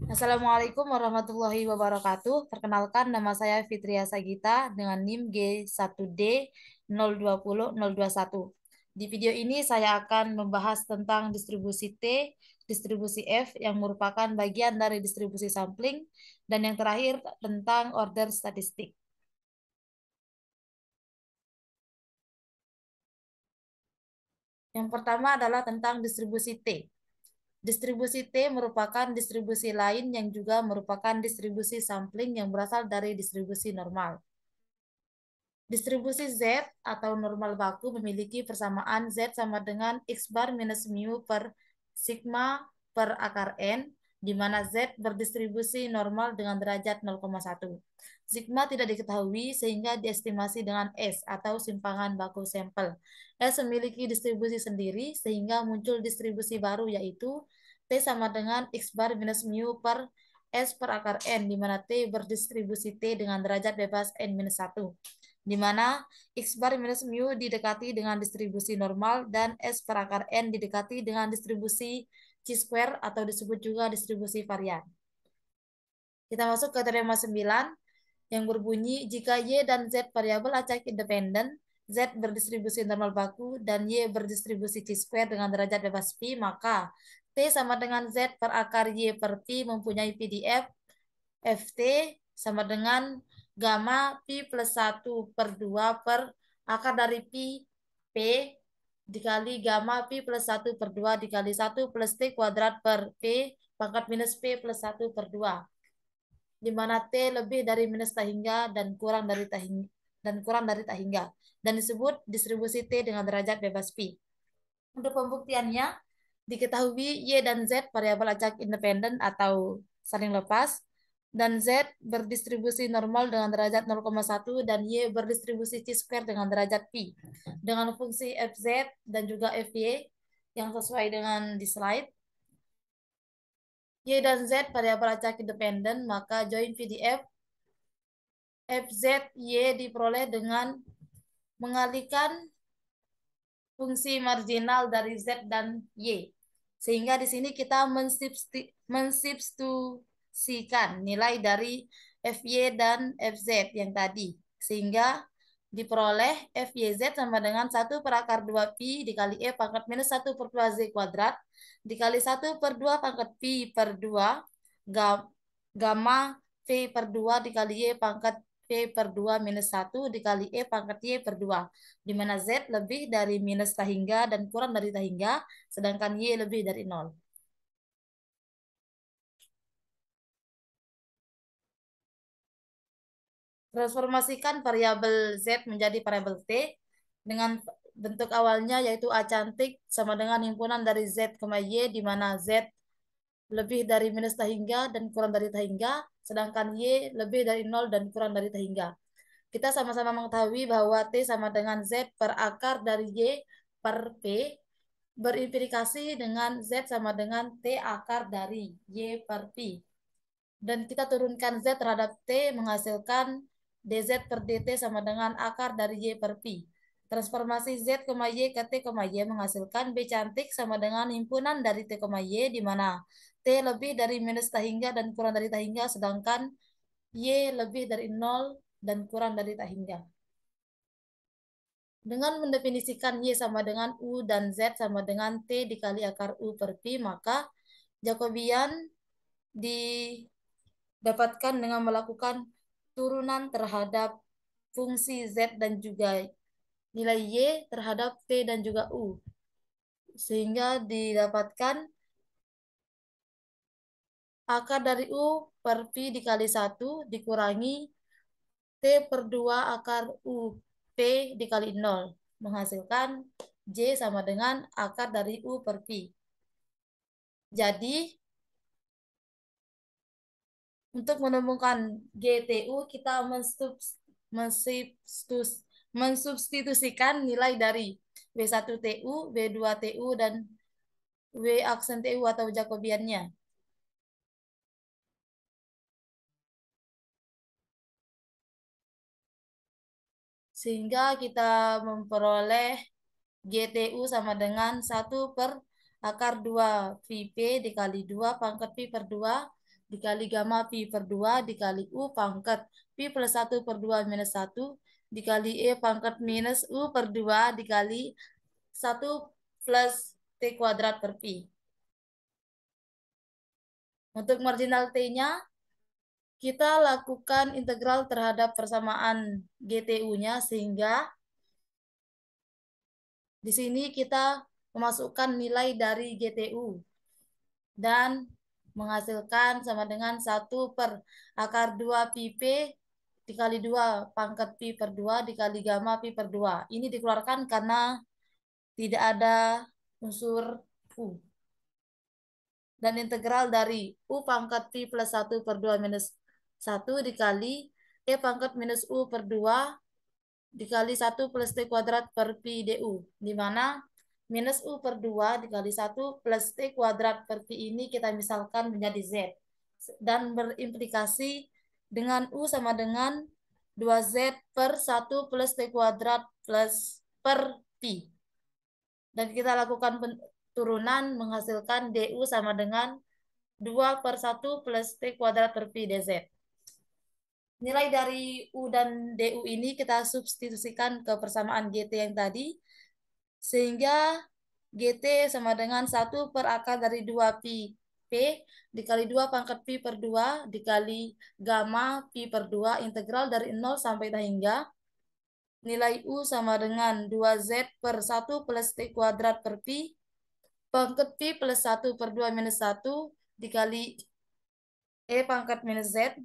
Assalamualaikum warahmatullahi wabarakatuh. Perkenalkan, nama saya Fitria Sagita dengan NIM G1D020021. Di video ini saya akan membahas tentang distribusi T, distribusi F yang merupakan bagian dari distribusi sampling, dan yang terakhir tentang order statistik. Yang pertama adalah tentang distribusi T. Distribusi T merupakan distribusi lain yang juga merupakan distribusi sampling yang berasal dari distribusi normal. Distribusi Z atau normal baku memiliki persamaan Z sama dengan X bar minus mu per sigma per akar N, di mana Z berdistribusi normal dengan derajat 0,1. Sigma tidak diketahui sehingga diestimasi dengan S atau simpangan baku sampel. S memiliki distribusi sendiri sehingga muncul distribusi baru yaitu T sama dengan X bar minus mu per S per akar N, di mana T berdistribusi T dengan derajat bebas N-1, di mana X bar minus mu didekati dengan distribusi normal dan S per akar N didekati dengan distribusi chi-square atau disebut juga distribusi varian. Kita masuk ke teorema 9 yang berbunyi jika Y dan Z variabel acak independen, Z berdistribusi normal baku dan Y berdistribusi chi-square dengan derajat bebas pi, maka T sama dengan Z per akar Y per pi mempunyai PDF Ft sama dengan gamma pi plus 1 per 2 per akar dari pi P dikali gamma pi plus 1 per 2 dikali 1 plus T kuadrat per P pangkat minus P plus 1 per 2, di mana T lebih dari minus tak hingga dan kurang dari tak hingga, dan disebut distribusi T dengan derajat bebas pi. Untuk pembuktiannya, diketahui Y dan Z variabel acak independen atau saling lepas, dan Z berdistribusi normal dengan derajat 0,1 dan Y berdistribusi chi-square dengan derajat pi. Dengan fungsi Fz dan juga Fy yang sesuai dengan di slide, Y dan Z variabel acak independen, maka join PDF Fz Y diperoleh dengan mengalihkan fungsi marginal dari Z dan Y. Sehingga di sini kita mensubstitusikan nilai dari Fy dan Fz yang tadi. Sehingga diperoleh Fyz sama dengan 1 per akar 2 pi dikali E pangkat minus 1 per 2 Z kuadrat dikali 1 per 2 pangkat pi per 2 gamma V per 2 dikali Y pangkat P per 2 minus 1 dikali E pangkat Y per 2, di mana Z lebih dari minus tak hingga dan kurang dari tak hingga, sedangkan Y lebih dari 0. Transformasikan variabel Z menjadi variabel T dengan bentuk awalnya yaitu A cantik sama dengan himpunan dari Z, Y, di mana Z lebih dari minus tak hingga dan kurang dari tak hingga, sedangkan Y lebih dari 0 dan kurang dari tak hingga. Kita sama-sama mengetahui bahwa T sama dengan Z per akar dari Y per P berimplikasi dengan Z sama dengan T akar dari Y per P. Dan kita turunkan Z terhadap T menghasilkan dz per dt sama dengan akar dari Y per Pi. Transformasi Z, Y ke T, Y menghasilkan B cantik sama dengan himpunan dari T, Y, di mana T lebih dari minus tak hingga dan kurang dari tak hingga, sedangkan Y lebih dari 0 dan kurang dari tak hingga. Dengan mendefinisikan Y sama dengan U dan Z sama dengan T dikali akar U per Pi, maka Jacobian didapatkan dengan melakukan turunan terhadap fungsi Z dan juga nilai Y terhadap T dan juga U. Sehingga didapatkan akar dari U per Pi dikali 1 dikurangi T per 2 akar U P dikali 0. Menghasilkan J sama dengan akar dari U per Pi. Jadi, untuk menemukan GTU, kita mensubstitusikan nilai dari W1TU, W2TU, dan W aksen TU atau Jacobiannya. Sehingga kita memperoleh GTU sama dengan 1 per akar 2 VP dikali 2 pangkat Pi per 2 dikali gamma pi per 2 dikali U pangkat pi plus 1 per 2 minus 1 dikali E pangkat minus U per 2 dikali 1 plus T kuadrat per pi. Untuk marginal T-nya, kita lakukan integral terhadap persamaan GTU-nya sehingga di sini kita memasukkan nilai dari GTU dan menghasilkan sama dengan 1 per akar 2 pi P dikali 2 pangkat pi per 2 dikali gamma pi per 2. Ini dikeluarkan karena tidak ada unsur U. Dan integral dari U pangkat pi plus 1 per 2 minus 1 dikali E pangkat minus U per 2 dikali 1 plus T kuadrat per pi du. Di mana minus U per 2 dikali 1 plus T kuadrat per pi ini kita misalkan menjadi Z. Dan berimplikasi dengan U sama dengan 2Z per 1 plus T kuadrat plus per pi. Dan kita lakukan turunan menghasilkan du sama dengan 2 per 1 plus T kuadrat per pi dz. Nilai dari U dan du ini kita substitusikan ke persamaan GT yang tadi, sehingga GT sama dengan 1 per akar dari 2 pi P dikali 2 pangkat pi per 2 dikali gamma pi per 2 integral dari 0 sampai hingga nilai U sama dengan 2Z per 1 plus T kuadrat per pi pangkat pi plus 1 per 2 minus 1 dikali E pangkat minus Z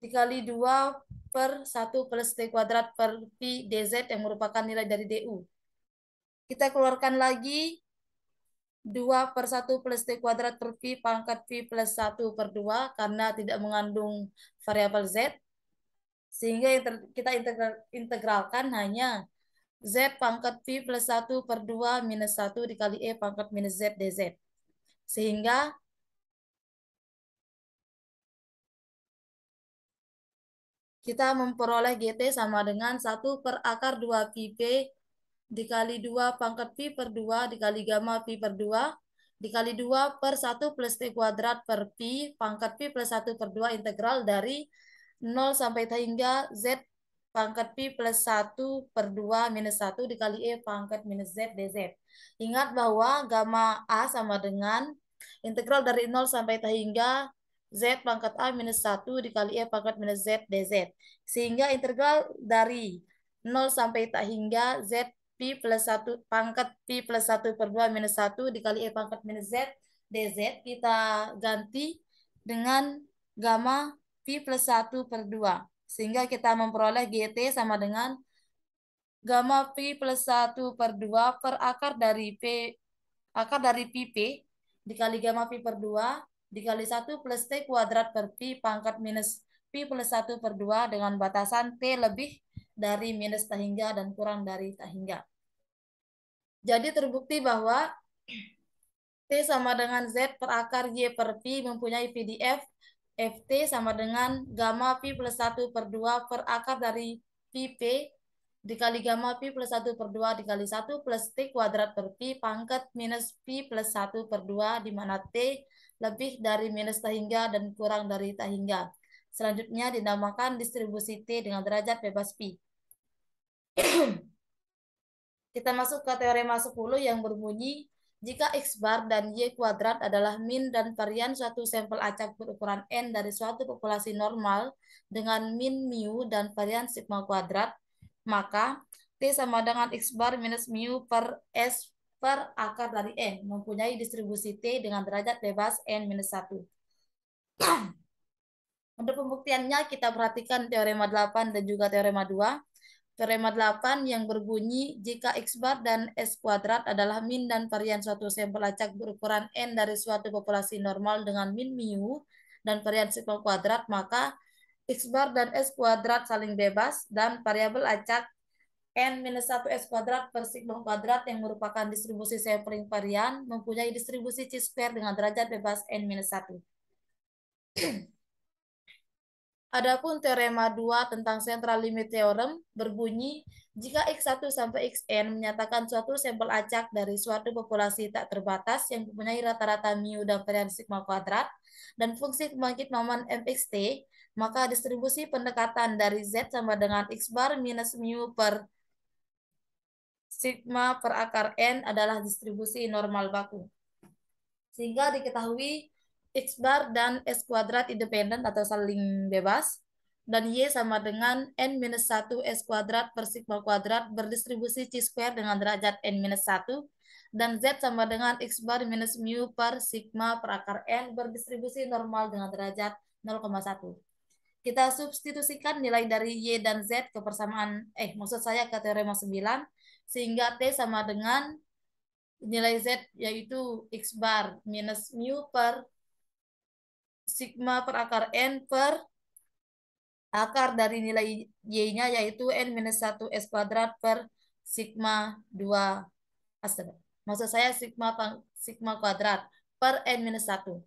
dikali 2 per 1 plus T kuadrat per pi dz yang merupakan nilai dari du. Kita keluarkan lagi 2 per 1 plus T kuadrat per pi pangkat pi plus 1 per 2 karena tidak mengandung variabel Z. Sehingga kita integralkan hanya Z pangkat pi plus 1 per 2 minus 1 dikali E pangkat minus Z dz. Sehingga kita memperoleh GT sama dengan 1 per akar 2 pi P dikali 2 pangkat pi per 2 dikali gamma pi per 2 dikali 2 per 1 plus T kuadrat per pi pangkat pi plus 1 per 2 integral dari 0 sampai hingga Z pangkat pi plus 1 per 2 minus 1 dikali E pangkat minus Z dz. Ingat bahwa gamma A sama dengan integral dari 0 sampai hingga Z pangkat A minus 1 dikali E pangkat minus Z dz. Sehingga integral dari 0 sampai hingga Z pi plus 1 pangkat pi plus 1 per 2 minus 1 dikali E pangkat minus Z dz kita ganti dengan gamma pi plus 1 per 2. Sehingga kita memperoleh GT sama dengan gamma pi plus 1 per 2 per akar dari pi P dikali gamma pi per 2 dikali 1 plus T kuadrat per pi pangkat minus pi plus 1 per 2 dengan batasan T lebih dari minus tak hingga dan kurang dari tak hingga. Jadi terbukti bahwa T sama dengan Z per akar Y per pi mempunyai PDF FT sama dengan gamma pi plus 1 per 2 per akar dari pi P dikali gamma pi plus 1 per 2 dikali 1 plus T kuadrat per pi pangkat minus pi plus 1 per 2 di mana T lebih dari minus tak hingga dan kurang dari tak hingga. Selanjutnya dinamakan distribusi T dengan derajat bebas pi. Kita masuk ke teorema 10 yang berbunyi jika X bar dan Y kuadrat adalah min dan varian suatu sampel acak berukuran N dari suatu populasi normal dengan min mu dan varian sigma kuadrat, maka T sama dengan X bar minus mu per S per akar dari N mempunyai distribusi T dengan derajat bebas N minus 1. Untuk pembuktiannya kita perhatikan teorema 8 dan juga teorema 2. Teorema 8 yang berbunyi jika X bar dan S kuadrat adalah min dan varian suatu sampel acak berukuran N dari suatu populasi normal dengan min mu dan varian sigma kuadrat, maka X bar dan S kuadrat saling bebas dan variabel acak N-1 S kuadrat per sigma kuadrat yang merupakan distribusi sampling varian mempunyai distribusi chi square dengan derajat bebas N-1. Adapun teorema 2 tentang central limit theorem berbunyi, jika X1 sampai Xn menyatakan suatu sampel acak dari suatu populasi tak terbatas yang mempunyai rata-rata mu dan varian sigma kuadrat dan fungsi pembangkit momen mxt, maka distribusi pendekatan dari Z sama dengan X bar minus mu per sigma per akar N adalah distribusi normal baku. Sehingga diketahui X bar dan S kuadrat independen atau saling bebas, dan Y sama dengan N-1 S kuadrat per sigma kuadrat berdistribusi C square dengan derajat N-1, dan Z sama dengan X bar minus mu per sigma per akar N berdistribusi normal dengan derajat 0,1. Kita substitusikan nilai dari Y dan Z ke persamaan, maksud saya ke teorema 9, sehingga T sama dengan nilai Z yaitu X bar minus mu per sigma per akar N per akar dari nilai Y-nya yaitu N-1 S kuadrat per sigma 2, astaga, maksud saya sigma kuadrat per N-1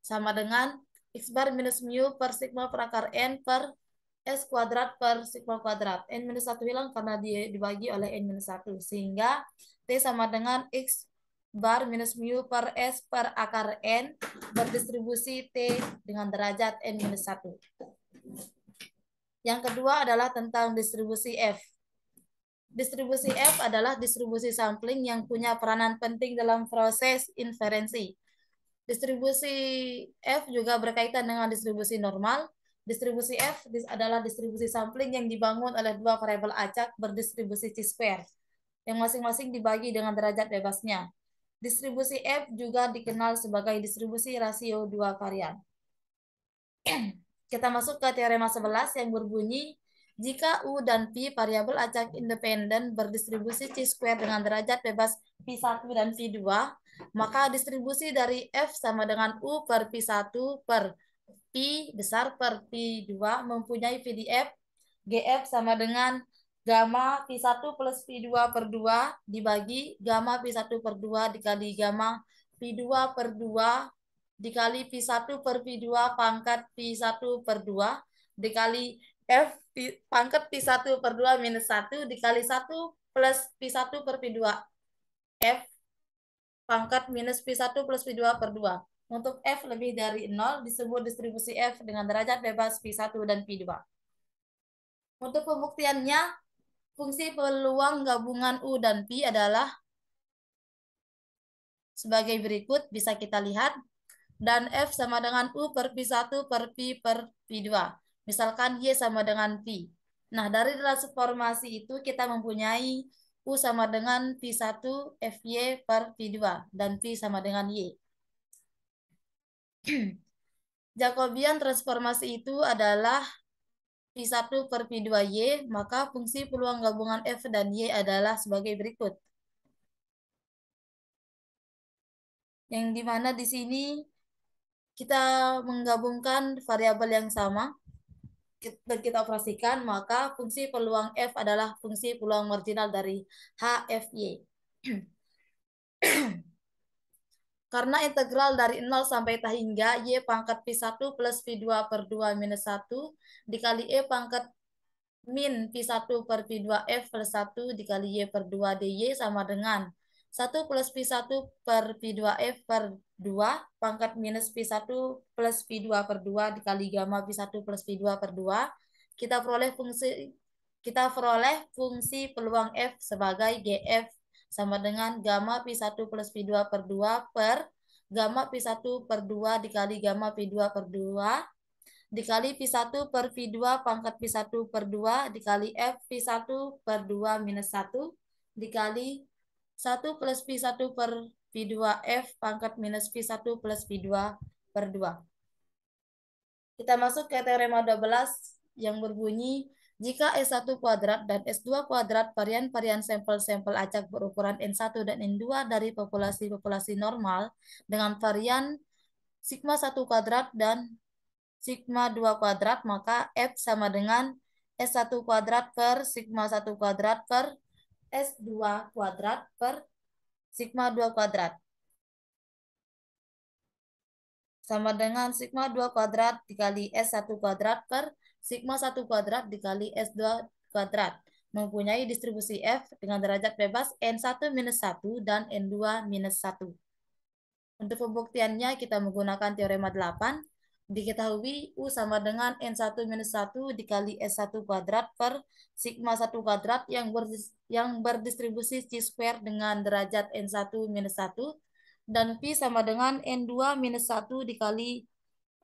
sama dengan X bar minus mu per sigma per akar N per S kuadrat per sigma kuadrat. N-1 hilang karena dia dibagi oleh N-1 sehingga T sama dengan X bar minus mu per S per akar N berdistribusi T dengan derajat N-1. Yang kedua adalah tentang distribusi F. Distribusi F adalah distribusi sampling yang punya peranan penting dalam proses inferensi. Distribusi F juga berkaitan dengan distribusi normal. Distribusi F adalah distribusi sampling yang dibangun oleh dua variabel acak berdistribusi C-square, yang masing-masing dibagi dengan derajat bebasnya. Distribusi F juga dikenal sebagai distribusi rasio dua varian. Kita masuk ke teorema 11 yang berbunyi, jika U dan P variabel acak independen berdistribusi C-square dengan derajat bebas P1 dan P2, maka distribusi dari F sama dengan U per P1 per P besar per P2 mempunyai VDF GF sama dengan gamma P1 plus P2 per 2 dibagi gamma P1 per 2 dikali gamma P2 per 2 dikali P1 per P2 pangkat P1 per 2 dikali F pangkat P1 per 2 minus 1 dikali 1 plus P1 per P2 F pangkat minus P1 plus P2 per 2. Untuk F lebih dari 0 disebut distribusi F dengan derajat bebas P1 dan P2. Untuk pembuktiannya, fungsi peluang gabungan U dan P adalah sebagai berikut, bisa kita lihat. Dan F sama dengan U per P1 per P per P2. Misalkan Y sama dengan P. Nah, dari transformasi itu kita mempunyai U sama dengan P1 FY per P2 dan P sama dengan Y. Jacobian transformasi itu adalah P1 per P2Y, maka fungsi peluang gabungan F dan Y adalah sebagai berikut. Yang dimana di sini kita menggabungkan variabel yang sama dan kita operasikan, maka fungsi peluang F adalah fungsi peluang marginal dari HFY. Karena integral dari 0 sampai T hingga Y pangkat P1 plus P2 per 2 minus 1 dikali E pangkat min P1 per P2F plus 1 dikali Y per 2 DY sama dengan 1 plus P1 per P2F per 2 pangkat minus P1 plus P2 per 2 dikali gamma P1 plus P2 per 2. Kita peroleh fungsi peluang F sebagai GF sama dengan gamma P1 plus P2 per 2 per gamma P1 per 2 dikali gamma P2 per 2 dikali P1 per P2 pangkat P1 per 2 dikali F P1 per 2 minus 1 dikali 1 plus P1 per P2 F pangkat minus P1 plus P2 per 2. Kita masuk ke teorema 12 yang berbunyi, jika S1 kuadrat dan S2 kuadrat varian-varian sampel-sampel acak berukuran N1 dan N2 dari populasi-populasi normal dengan varian sigma 1 kuadrat dan sigma 2 kuadrat, maka F sama dengan S1 kuadrat per sigma 1 kuadrat per S2 kuadrat per sigma 2 kuadrat. Sama dengan sigma 2 kuadrat dikali S1 kuadrat per sigma 1 kuadrat dikali S2 kuadrat mempunyai distribusi F dengan derajat bebas N1 minus 1 dan N2 minus 1. Untuk pembuktiannya kita menggunakan teorema 8. Diketahui U sama dengan N1 minus 1 dikali S1 kuadrat per sigma 1 kuadrat yang berdistribusi C square dengan derajat N1 minus 1 dan P sama dengan N2 minus 1 dikali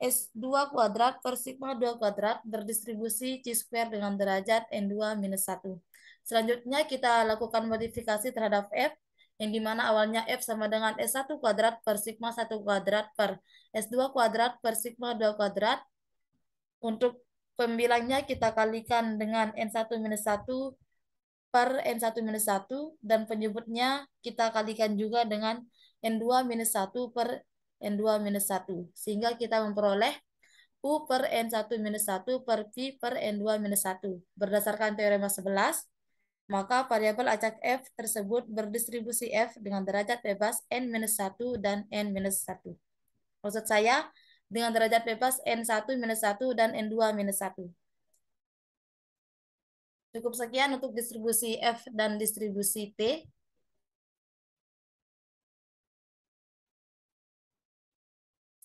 S2 kuadrat per sigma 2 kuadrat berdistribusi C square dengan derajat N2 minus 1. Selanjutnya kita lakukan modifikasi terhadap F, yang dimana awalnya F sama dengan S1 kuadrat per sigma 1 kuadrat per S2 kuadrat per sigma 2 kuadrat. Untuk pembilangnya kita kalikan dengan N1 minus 1 per N1 minus 1 dan penyebutnya kita kalikan juga dengan N2 minus 1 per N2 minus 1. Sehingga kita memperoleh U per N1 minus 1 per P per N2 minus 1. Berdasarkan teorema 11, maka variabel acak F tersebut berdistribusi F dengan derajat bebas N-1 dan N-1. Maksud saya, dengan derajat bebas N1 minus 1 dan N2 minus 1. Cukup sekian untuk distribusi F dan distribusi T.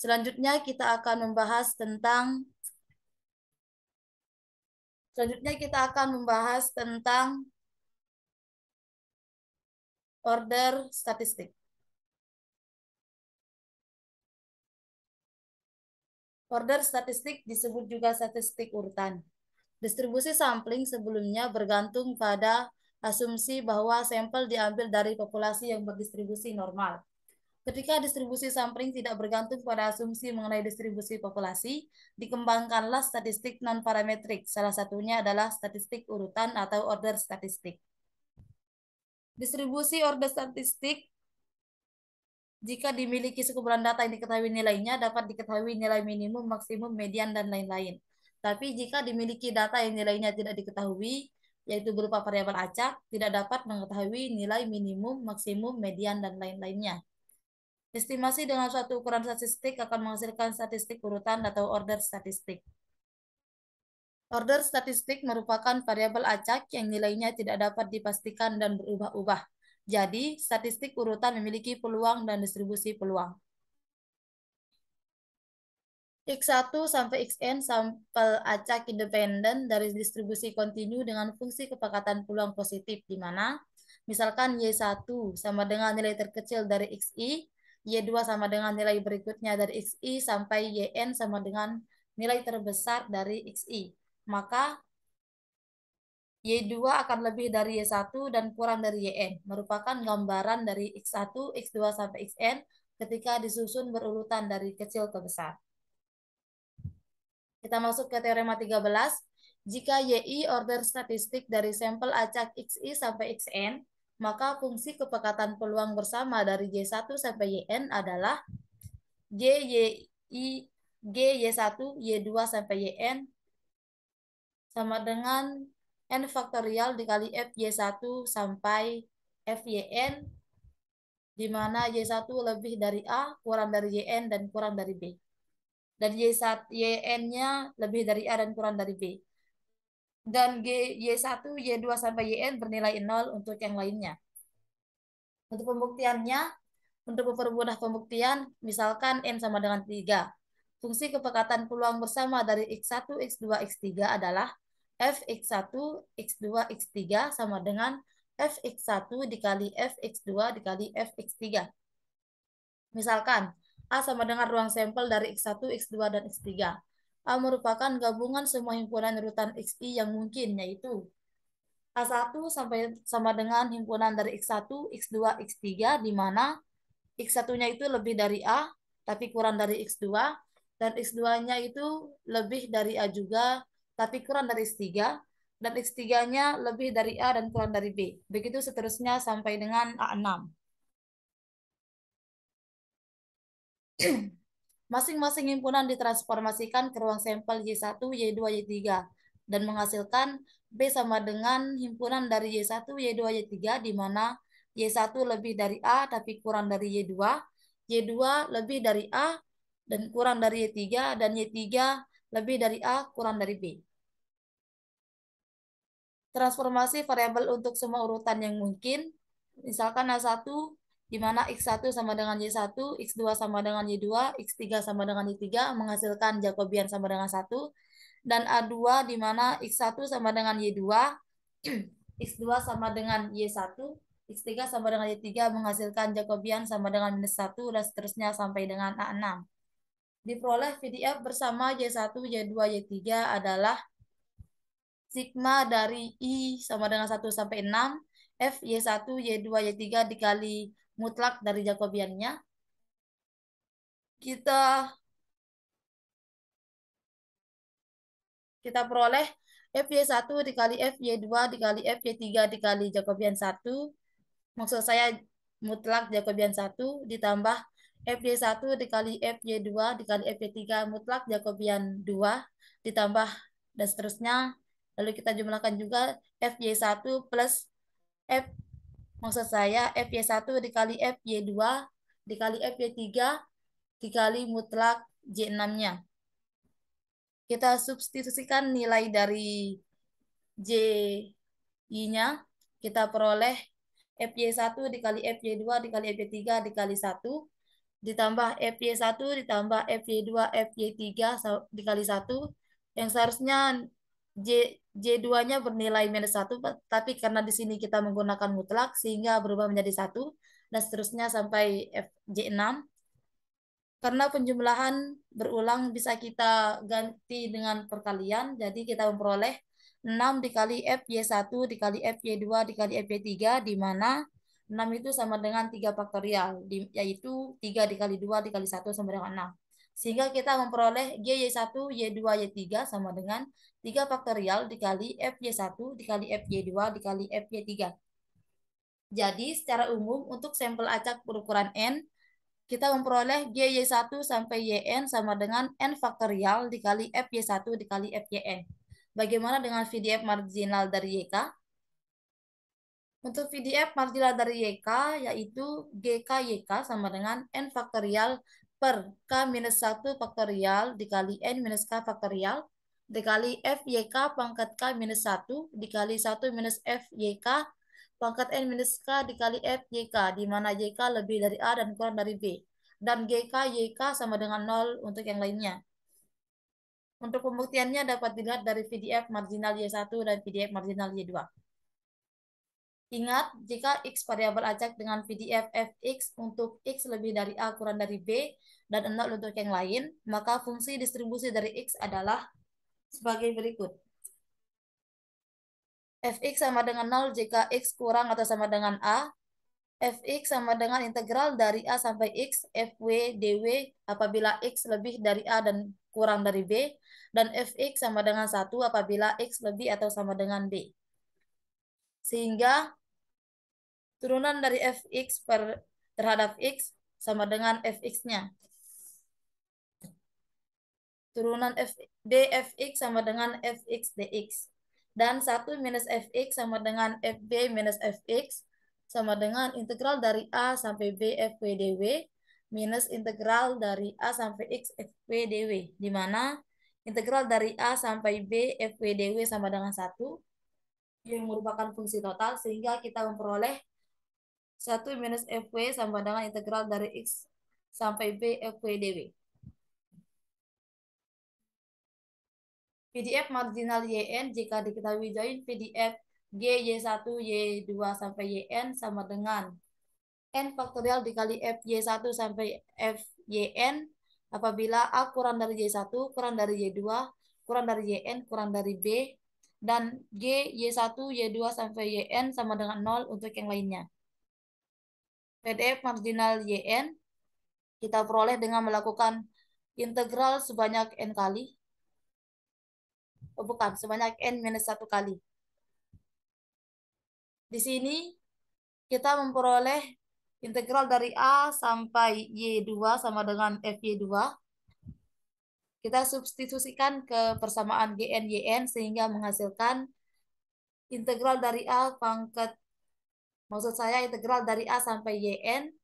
Selanjutnya kita akan membahas tentang order statistik. Order statistik disebut juga statistik urutan. Distribusi sampling sebelumnya bergantung pada asumsi bahwa sampel diambil dari populasi yang berdistribusi normal. Ketika distribusi sampling tidak bergantung pada asumsi mengenai distribusi populasi, dikembangkanlah statistik non-parametrik. Salah satunya adalah statistik urutan atau order statistik. Distribusi order statistik, jika dimiliki sekumpulan data yang diketahui nilainya, dapat diketahui nilai minimum, maksimum, median, dan lain-lain. Tapi jika dimiliki data yang nilainya tidak diketahui, yaitu berupa variabel acak, tidak dapat mengetahui nilai minimum, maksimum, median, dan lain-lainnya. Estimasi dengan suatu ukuran statistik akan menghasilkan statistik urutan atau order statistik. Order statistik merupakan variabel acak yang nilainya tidak dapat dipastikan dan berubah-ubah. Jadi, statistik urutan memiliki peluang dan distribusi peluang. X1 sampai Xn sampel acak independen dari distribusi kontinu dengan fungsi kepekatan peluang positif, di mana misalkan Y1 sama dengan nilai terkecil dari XI, Y2 sama dengan nilai berikutnya dari XI, sampai Yn sama dengan nilai terbesar dari XI. Maka Y2 akan lebih dari Y1 dan kurang dari Yn, merupakan gambaran dari X1, X2 sampai Xn ketika disusun berurutan dari kecil ke besar. Kita masuk ke teorema 13. Jika YI order statistik dari sampel acak XI sampai XN, maka fungsi kepekatan peluang bersama dari Y1 sampai Yn adalah GY1, Y2 sampai Yn sama dengan N faktorial dikali FY1 sampai FYN, di mana Y1 lebih dari A, kurang dari Yn, dan kurang dari B. Dan Yn-nya lebih dari A dan kurang dari B. Dan Y1, Y2 sampai Yn bernilai 0 untuk yang lainnya. Untuk pembuktiannya, untuk mempermudah pembuktian, misalkan N sama dengan 3. Fungsi kepekatan peluang bersama dari X1, X2, X3 adalah Fx1, X2, X3 sama dengan Fx1 dikali Fx2 dikali Fx3. Misalkan, A sama dengan ruang sampel dari X1, X2, dan X3. A merupakan gabungan semua himpunan urutan XI yang mungkin, yaitu A1 sama dengan himpunan dari X1, X2, X3, di mana X1-nya itu lebih dari A, tapi kurang dari X2, dan X2-nya itu lebih dari A juga, tapi kurang dari X3, dan X3-nya lebih dari A dan kurang dari B. Begitu seterusnya sampai dengan A6. Masing-masing himpunan ditransformasikan ke ruang sampel Y1, Y2, Y3 dan menghasilkan B sama dengan himpunan dari Y1, Y2, Y3 di mana Y1 lebih dari A tapi kurang dari Y2, Y2 lebih dari A dan kurang dari Y3, dan Y3 lebih dari A kurang dari B. transformasi variabel untuk semua urutan yang mungkin. Misalkan A1 di mana X1 sama dengan Y1, X2 sama dengan Y2, X3 sama dengan Y3 menghasilkan Jacobian sama dengan 1. Dan A2 di mana X1 sama dengan Y2, X2 sama dengan Y1, X3 sama dengan Y3 menghasilkan Jacobian sama dengan -1 dan seterusnya sampai dengan A6. Diperoleh VDF bersama Y1, Y2, Y3 adalah sigma dari I sama dengan 1 sampai 6, F Y1, Y2, Y3 dikali mutlak dari Jacobiannya. Kita kita peroleh F Y1 dikali F Y2 dikali F Y3 dikali Jacobian 1. Maksud saya mutlak Jacobian 1 ditambah F Y1 dikali F Y2 dikali F Y3 mutlak Jacobian 2 ditambah dan seterusnya. Lalu kita jumlahkan juga F Y1 plus F, maksud saya F Y1 dikali F Y2 dikali F Y3 dikali mutlak J6-nya. Kita substitusikan nilai dari J-nya. Kita peroleh FY1 dikali FY2 dikali FY3 dikali 1 ditambah FY1 ditambah FY2 FY3 dikali 1 yang seharusnya J J2-nya bernilai -1, tapi karena di sini kita menggunakan mutlak sehingga berubah menjadi 1 dan seterusnya sampai J6. Karena penjumlahan berulang bisa kita ganti dengan perkalian, jadi kita memperoleh 6 dikali F Y1 dikali F Y2 dikali F Y3, di mana 6 itu sama dengan 3 faktorial, yaitu 3 dikali 2 dikali 1 sama dengan 6. Sehingga kita memperoleh G Y1, Y2, Y3 sama dengan 3 faktorial dikali F Y1 dikali F Y2 dikali F Y3. Jadi secara umum untuk sampel acak berukuran N, kita memperoleh GY1 sampai YN sama dengan N faktorial dikali FY1 dikali FYN. Bagaimana dengan VDF marginal dari YK? Untuk VDF marginal dari YK, yaitu GK-YK sama dengan N faktorial per K-1 faktorial dikali N minus K faktorial dikali FYK pangkat K-1 dikali 1 minus FYK pangkat N minus K dikali FYK, di mana YK lebih dari A dan kurang dari B. Dan GK, YK sama dengan 0 untuk yang lainnya. Untuk pembuktiannya dapat dilihat dari VDF marginal Y1 dan VDF marginal Y2. Ingat, jika X variabel acak dengan VDF Fx untuk X lebih dari A kurang dari B dan 0 untuk yang lain, maka fungsi distribusi dari X adalah sebagai berikut. Fx sama dengan 0 jika X kurang atau sama dengan A. Fx sama dengan integral dari A sampai X, Fw dw apabila X lebih dari A dan kurang dari B, dan Fx sama dengan 1 apabila X lebih atau sama dengan B. Sehingga turunan dari Fx terhadap X sama dengan Fx-nya. Turunan dfx sama dengan Fx dx. Dan 1 minus Fx sama dengan Fb minus Fx sama dengan integral dari A sampai B Fw dw minus integral dari A sampai X Fw dw, di mana integral dari A sampai B Fw dw sama dengan 1 yang merupakan fungsi total, sehingga kita memperoleh 1 minus Fw sama dengan integral dari X sampai B Fw dw. VDF marginal YN jika diketahui join VDF G Y1 Y2 sampai YN sama dengan N faktorial dikali F Y1 sampai F YN apabila A kurang dari Y1, kurang dari Y2, kurang dari YN, kurang dari B, dan G Y1 Y2 sampai YN sama dengan 0 untuk yang lainnya. VDF marginal YN kita peroleh dengan melakukan integral sebanyak N kali. Oh, bukan, sebanyak N minus 1 kali. Di sini kita memperoleh integral dari A sampai Y2 sama dengan FY2. Kita substitusikan ke persamaan GN YN sehingga menghasilkan integral dari A pangkat, maksud saya integral dari A sampai YN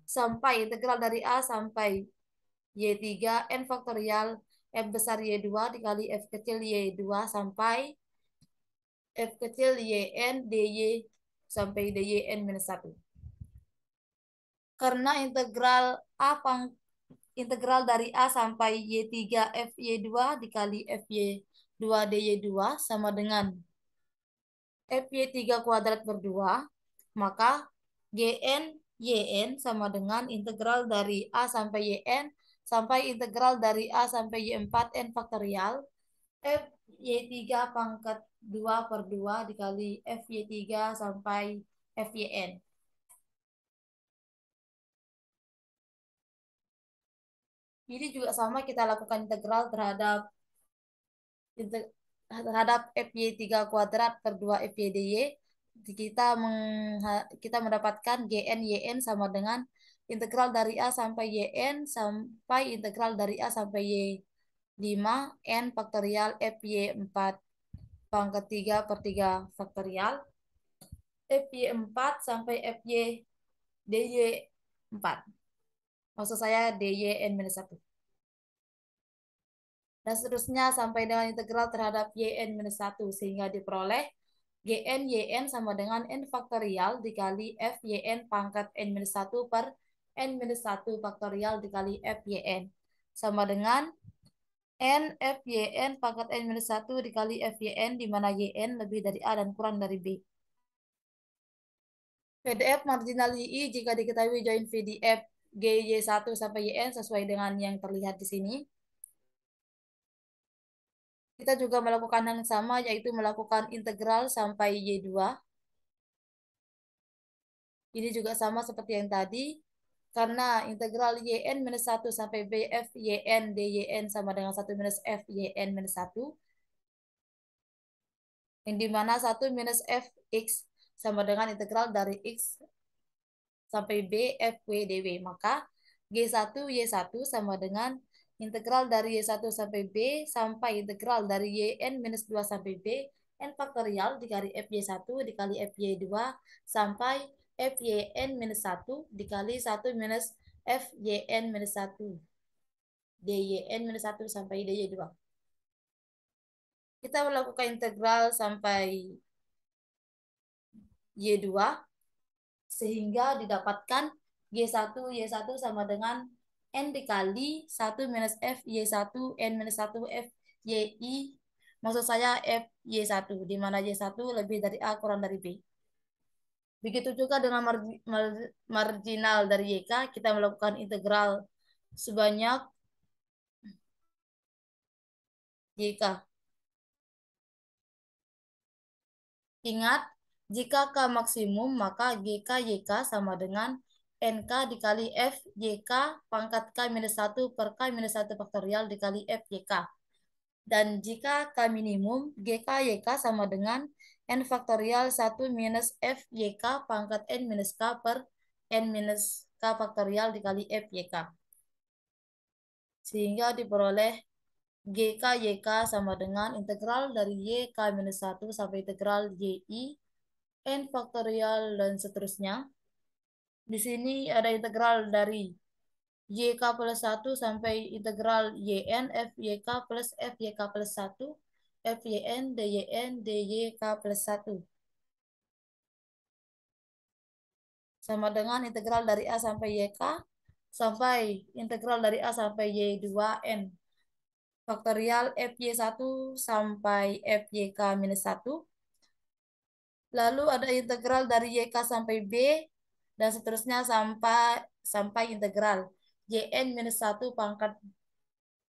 sampai integral dari A sampai Y3 N faktorial F besar Y2 dikali F kecil Y2 sampai F kecil yn dy sampai dyn minus 1. Karena integral dari A sampai Y3 FY2 dikali FY2 DY2 sama dengan FY3 kuadrat per 2, maka GN YN sama dengan integral dari A sampai YN sampai integral dari A sampai Y4 N faktorial F Y3 pangkat 2 per 2 dikali FY3 sampai FYN. Ini juga sama, kita lakukan integral terhadap FY3 kuadrat per 2 FYDY. Kita mendapatkan GN YN sama dengan integral dari A sampai YN sampai integral dari A sampai Y5 N faktorial FY4 pangkat 3 per 3 faktorial FY4 sampai FY DY4. Maksud saya DYN-1. Dan seterusnya sampai dengan integral terhadap yn-1 sehingga diperoleh gn yn sama dengan n faktorial dikali f yn pangkat n-1 per n-1 faktorial dikali f yn sama dengan n f yn pangkat n-1 dikali f yn di mana yn lebih dari a dan kurang dari b. PDF marginal YI jika diketahui join VDF GY1 sampai YN sesuai dengan yang terlihat di sini. Kita juga melakukan yang sama, yaitu melakukan integral sampai Y2. Ini juga sama seperti yang tadi, karena integral YN-1 sampai BF YN DYN sama dengan 1 minus F YN-1, yang dimana 1 minus Fx sama dengan integral dari X sampai B F W dW. Maka G1 Y1 sama dengan integral dari Y1 sampai B sampai integral dari YN-2 sampai B N faktorial dikali FY1 dikali FY2 sampai FYN-1 dikali 1 minus FYN-1 DYN-1 sampai DY2. Kita melakukan integral sampai Y2 sehingga didapatkan G1 Y1 sama dengan N dikali 1 minus F Y1 N-1 F YI, maksud saya F Y1, di mana Y1 lebih dari A kurang dari B. Begitu juga dengan marginal dari YK, kita melakukan integral sebanyak YK. Ingat, jika K maksimum, maka GK YK sama dengan NK dikali F YK pangkat K-1 per K-1 faktorial dikali F YK. Dan jika K minimum, GK YK sama dengan N faktorial 1 minus F YK pangkat N minus K per N minus K faktorial dikali F YK. Sehingga diperoleh GK YK sama dengan integral dari YK-1 sampai integral YI N faktorial dan seterusnya. Di sini ada integral dari YK plus 1 sampai integral YN FYK plus FYK plus 1 FYN DYN DYK plus 1 sama dengan integral dari A sampai YK sampai integral dari A sampai Y2N faktorial FY1 sampai FYK minus 1. Lalu ada integral dari YK sampai B dan seterusnya sampai integral YN minus 1 pangkat,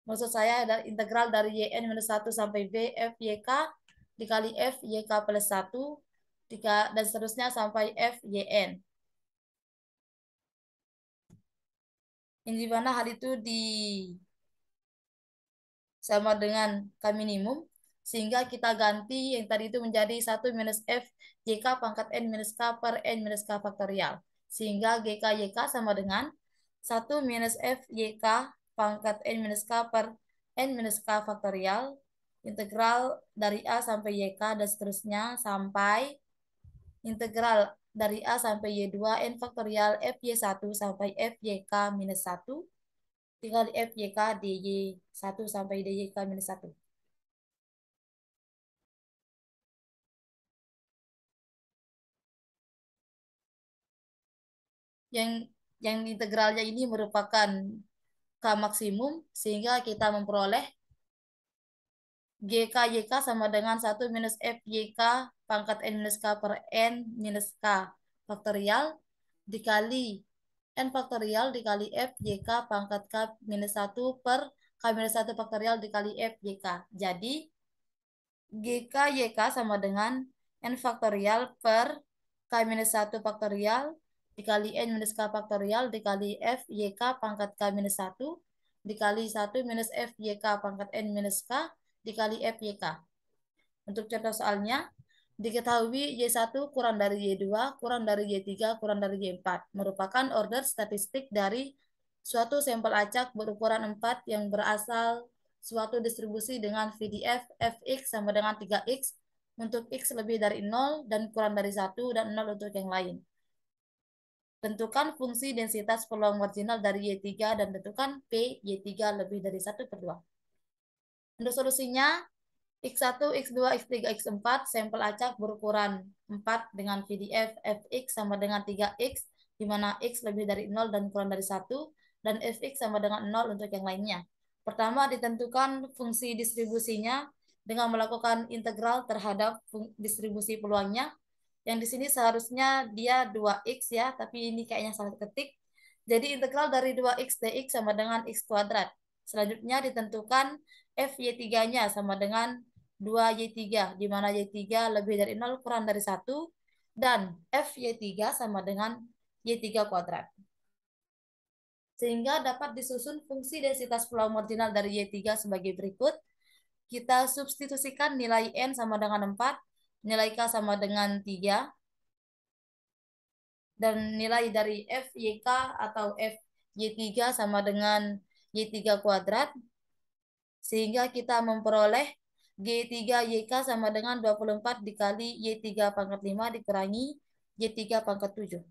maksud saya ada integral dari YN minus 1 sampai B F YK dikali F YK plus 1 dan seterusnya sampai F YN. Yang dimana hal itu sama dengan K minimum, sehingga kita ganti yang tadi itu menjadi 1 minus F YK pangkat N minus K per N minus K faktorial. Sehingga GK YK sama dengan 1 minus F YK pangkat N minus K per N minus K faktorial integral dari A sampai YK dan seterusnya sampai integral dari A sampai Y2 N faktorial FY1 sampai FYK minus 1 dikali FYK DY1 sampai DYK minus 1. yang integralnya ini merupakan K maksimum, sehingga kita memperoleh GK YK sama dengan 1 minus F YK pangkat N minus K per N minus K faktorial dikali N faktorial dikali F YK pangkat K minus 1 per K minus 1 faktorial dikali F YK. Jadi GK YK sama dengan N faktorial per K minus 1 faktorial dikali N minus K faktorial dikali F YK pangkat K minus 1 dikali 1 minus F YK pangkat N minus K dikali F YK. Untuk contoh soalnya, diketahui Y1 kurang dari Y2 kurang dari Y3 kurang dari Y4 merupakan order statistik dari suatu sampel acak berukuran 4 yang berasal suatu distribusi dengan VDF Fx sama dengan 3x untuk x lebih dari 0 dan kurang dari 1 dan 0 untuk yang lain. Tentukan fungsi densitas peluang marginal dari Y3 dan tentukan P Y3 lebih dari 1 per 2. Untuk solusinya, X1, X2, X3, X4 sampel acak berukuran 4 dengan VDF Fx sama dengan 3x, di mana x lebih dari 0 dan kurang dari 1, dan Fx sama dengan 0 untuk yang lainnya. Pertama, ditentukan fungsi distribusinya dengan melakukan integral terhadap distribusi peluangnya. Yang di sini seharusnya dia 2x ya, tapi ini kayaknya salah ketik. Jadi integral dari 2x dx sama dengan x kuadrat. Selanjutnya ditentukan FY3-nya sama dengan 2Y3, di mana Y3 lebih dari 0 kurang dari 1, dan FY3 sama dengan Y3 kuadrat. Sehingga dapat disusun fungsi densitas peluang marginal dari Y3 sebagai berikut. Kita substitusikan nilai N sama dengan 4, nilai K sama dengan 3, dan nilai dari FYK atau FY3 sama dengan Y3 kuadrat, sehingga kita memperoleh G3YK sama dengan 24 dikali Y3 pangkat 5 dikurangi Y3 pangkat 7.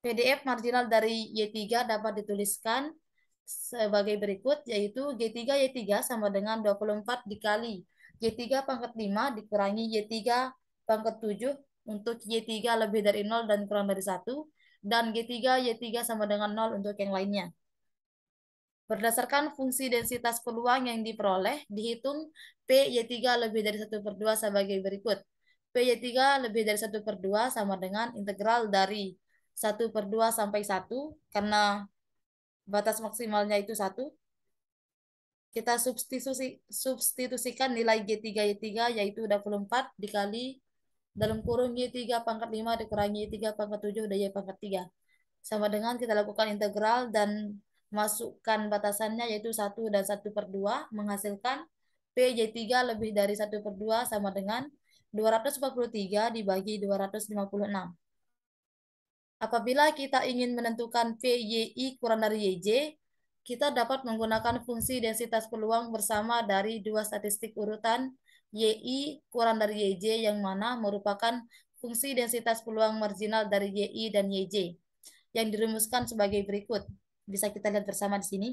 PDF marginal dari Y3 dapat dituliskan sebagai berikut, yaitu G3Y3 sama dengan 24 dikali Y3 pangkat 5 dikurangi Y3 pangkat 7 untuk Y3 lebih dari 0 dan kurang dari 1, dan G3Y3 sama dengan 0 untuk yang lainnya. Berdasarkan fungsi densitas peluang yang diperoleh, dihitung PY3 lebih dari 1 per 2 sebagai berikut. PY3 lebih dari 1 per 2 sama dengan integral dari 1 per 2 sampai 1, karena batas maksimalnya itu 1. Kita substitusikan nilai G3Y3 yaitu 24 dikali dalam kurung Y3 pangkat 5 dikurangi Y3 pangkat 7 dan Y pangkat 3. Sama dengan kita lakukan integral dan masukkan batasannya yaitu 1 dan 1 per 2 menghasilkan PY3 lebih dari 1 per 2 sama dengan 243 dibagi 256. Apabila kita ingin menentukan PYI kurang dari YJ, kita dapat menggunakan fungsi densitas peluang bersama dari dua statistik urutan YI kurang dari YJ yang mana merupakan fungsi densitas peluang marginal dari YI dan YJ yang dirumuskan sebagai berikut. Bisa kita lihat bersama di sini.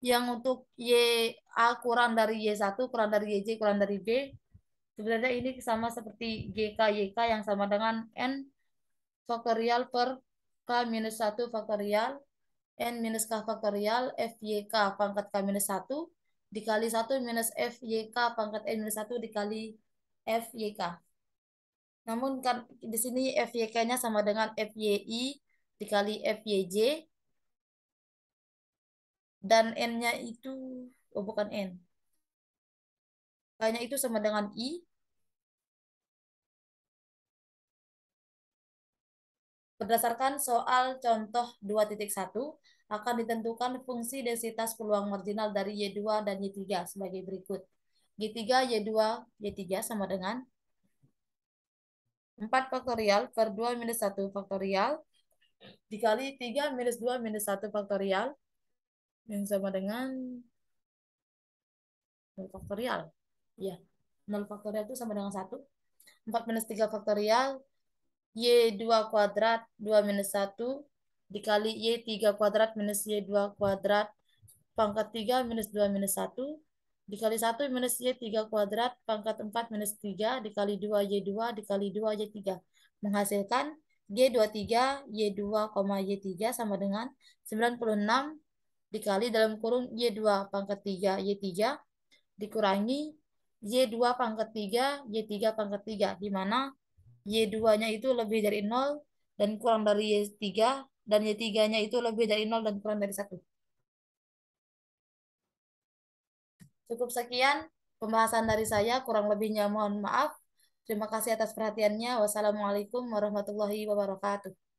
Yang untuk YA kurang dari Y1 kurang dari YJ kurang dari B, sebenarnya ini sama seperti GK YK yang sama dengan N faktorial per K minus 1 faktorial N minus K faktorial FYK pangkat K minus 1 dikali 1 minus FYK pangkat N minus 1 dikali FYK. Namun kan di sini FYK-nya sama dengan FYI dikali FYJ, dan N-nya itu, oh bukan N, K-nya itu sama dengan I. Berdasarkan soal contoh 2.1, akan ditentukan fungsi densitas peluang marginal dari Y2 dan Y3 sebagai berikut. Y3, Y2, Y3 sama dengan 4 faktorial per 2 minus 1 faktorial dikali 3 minus 2 minus 1 faktorial yang sama dengan 0 faktorial. Ya, 0 faktorial itu sama dengan 1. 4 minus 3 faktorial Y2 kuadrat 2 minus 1 dikali Y3 kuadrat minus Y2 kuadrat pangkat 3 minus 2 minus 1 Dikali 1 minus Y3 kuadrat pangkat 4 minus 3 dikali 2 Y2 dikali 2 Y3. Menghasilkan G23 Y2, Y3 sama dengan 96 dikali dalam kurung Y2 pangkat 3 Y3 dikurangi Y2 pangkat 3 Y3 pangkat 3, di mana Y2-nya itu lebih dari 0 dan kurang dari Y3, dan Y3-nya itu lebih dari 0 dan kurang dari 1. Cukup sekian pembahasan dari saya, kurang lebihnya mohon maaf. Terima kasih atas perhatiannya. Wassalamualaikum warahmatullahi wabarakatuh.